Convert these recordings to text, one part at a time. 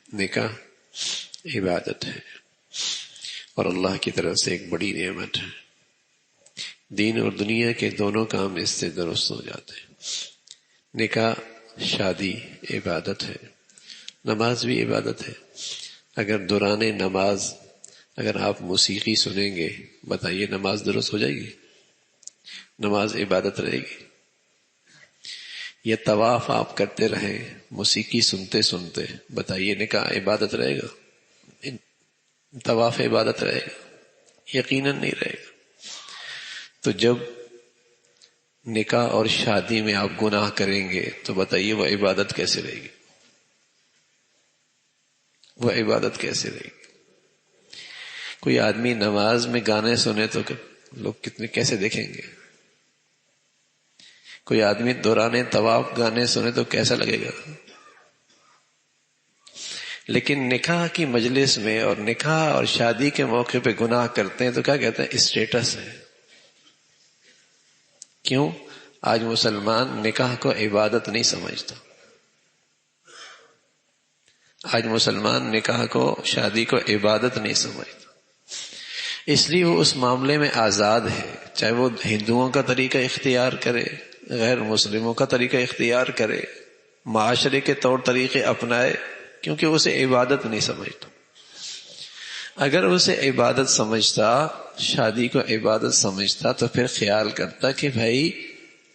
نکاح عبادت ہے اور اللہ کی طرف سے ایک بڑی نعمت ہے. دین اور دنیا کے دونوں کام اس سے درست ہو جاتے ہیں. نکاح شادی عبادت ہے، نماز بھی عبادت ہے. اگر دوران نماز اگر آپ موسیقی سنیں گے، بتائیے نماز درست ہو جائے گی؟ نماز عبادت رہے گی؟ یہ طواف آپ کرتے رہیں موسیقی سنتے سنتے، بتائیے نکاح عبادت رہے گا؟ طواف عبادت رہے گا؟ یقیناً نہیں رہے گا. تو جب نکاح اور شادی میں آپ گناہ کریں گے تو بتائیے وہ عبادت کیسے رہے گی؟ وہ عبادت کیسے رہے گی؟ کوئی آدمی نماز میں گانے سنے تو لوگ کیسے دیکھیں گے؟ کوئی آدمی دوران طواف گانے سنے تو کیسا لگے گا؟ لیکن نکاح کی مجلس میں اور نکاح اور شادی کے موقع پہ گناہ کرتے ہیں تو کیا کہتے ہیں؟ اسٹیٹس ہے. کیوں؟ آج مسلمان نکاح کو عبادت نہیں سمجھتا. آج مسلمان نکاح کو، شادی کو عبادت نہیں سمجھتا. اس لیے وہ اس معاملے میں آزاد ہے، چاہے وہ ہندوؤں کا طریقہ اختیار کرے، غیر مسلموں کا طریقہ اختیار کرے، معاشرے کے طور طریقے اپنائے، کیونکہ اسے عبادت نہیں سمجھتا. اگر اسے عبادت سمجھتا، شادی کو عبادت سمجھتا، تو پھر خیال کرتا کہ بھائی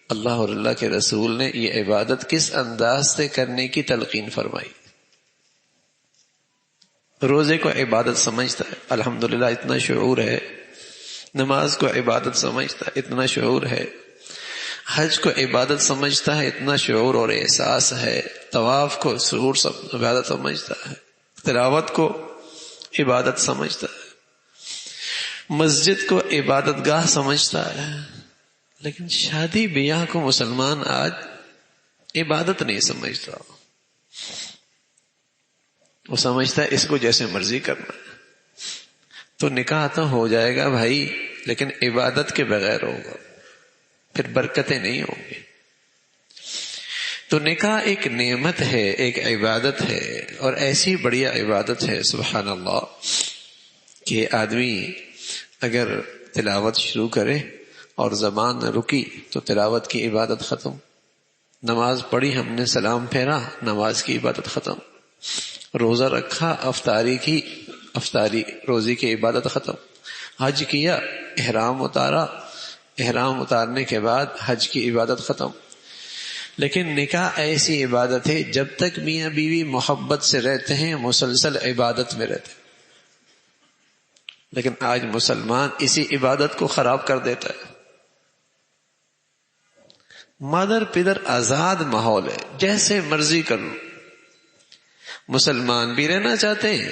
اللہ اور اللہ کے رسول نے یہ عبادت کس انداز سے کرنے کی تلقین فرمائی. روزے کو عبادت سمجھتا ہے، الحمدللہ اتنا شعور ہے. نماز کو عبادت سمجھتا ہے، اتنا شعور ہے. حج کو عبادت سمجھتا ہے، اتنا شعور اور احساس ہے. طواف کو شعور عبادت سمجھتا ہے. تلاوت کو عبادت سمجھتا ہے. مسجد کو عبادت گاہ سمجھتا ہے. لیکن شادی بیاہ کو مسلمان آج عبادت نہیں سمجھتا. وہ سمجھتا ہے اس کو جیسے مرضی کرنا ہے. تو نکاح تو ہو جائے گا بھائی، لیکن عبادت کے بغیر ہوگا، پھر برکتیں نہیں ہوں گی. تو نکاح ایک نعمت ہے، ایک عبادت ہے، اور ایسی بڑھیا عبادت ہے سبحان اللہ کہ آدمی اگر تلاوت شروع کرے اور زبان نہ رکی تو تلاوت کی عبادت ختم. نماز پڑھی، ہم نے سلام پھیرا، نماز کی عبادت ختم. روزہ رکھا، افطاری روزی کی عبادت ختم. حج کیا، احرام اتارا، احرام اتارنے کے بعد حج کی عبادت ختم. لیکن نکاح ایسی عبادت ہے جب تک میاں بیوی محبت سے رہتے ہیں مسلسل عبادت میں رہتے ہیں. لیکن آج مسلمان اسی عبادت کو خراب کر دیتا ہے. مادر پدر آزاد ماحول ہے، جیسے مرضی کر لو. مسلمان بھی رہنا چاہتے ہیں،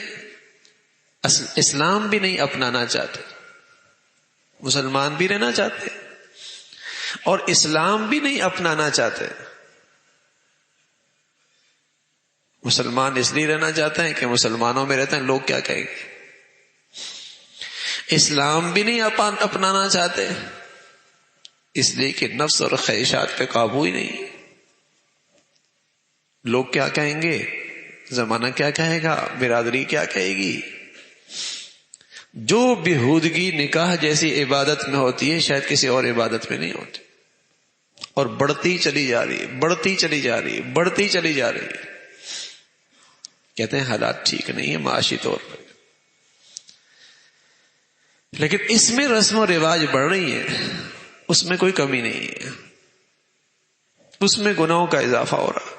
اسلام بھی نہیں اپنانا چاہتے. مسلمان بھی رہنا چاہتے ہیں اور اسلام بھی نہیں اپنانا چاہتے. مسلمان اس لیے رہنا چاہتے ہیں کہ مسلمانوں میں رہتے ہیں، لوگ کیا کہیں گے. اسلام بھی نہیں اپنانا چاہتے اس لیے کہ نفس اور خواہشات پہ قابو ہی نہیں. لوگ کیا کہیں گے، زمانہ کیا کہے گا، برادری کیا کہے گی. جو بےہودگی نکاح جیسی عبادت میں ہوتی ہے شاید کسی اور عبادت میں نہیں ہوتی، اور بڑھتی چلی جا رہی ہے، بڑھتی چلی جا رہی ہے، بڑھتی چلی جا رہی ہے. کہتے ہیں حالات ٹھیک نہیں ہے معاشی طور پر، لیکن اس میں رسم و رواج بڑھ رہی ہیں، اس میں کوئی کمی نہیں ہے، اس میں گناہوں کا اضافہ ہو رہا ہے.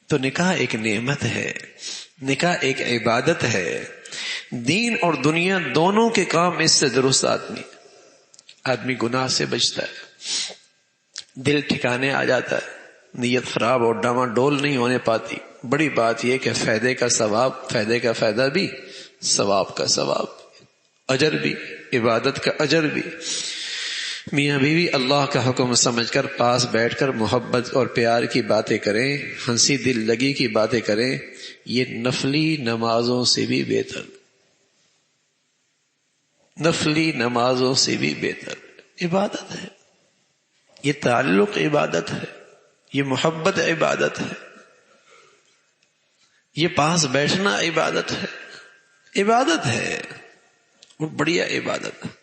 تو نکاح ایک نعمت ہے، نکاح ایک عبادت ہے. دین اور دنیا دونوں کے کام اس سے درست آدمی گناہ سے بچتا ہے، دل ٹھکانے آ جاتا ہے، نیت خراب اور ڈاما ڈول نہیں ہونے پاتی. بڑی بات یہ کہ فائدے کا ثواب، فائدے کا فائدہ بھی، ثواب کا ثواب، اجر بھی، عبادت کا اجر بھی. میاں بیوی اللہ کا حکم سمجھ کر پاس بیٹھ کر محبت اور پیار کی باتیں کریں، ہنسی دل لگی کی باتیں کریں، یہ نفلی نمازوں سے بھی بہتر، نفلی نمازوں سے بھی بہتر عبادت ہے. یہ تعلق عبادت ہے، یہ محبت عبادت ہے. یہ پاس بیٹھنا عبادت ہے، عبادت ہے، اور بڑھیا عبادت ہے۔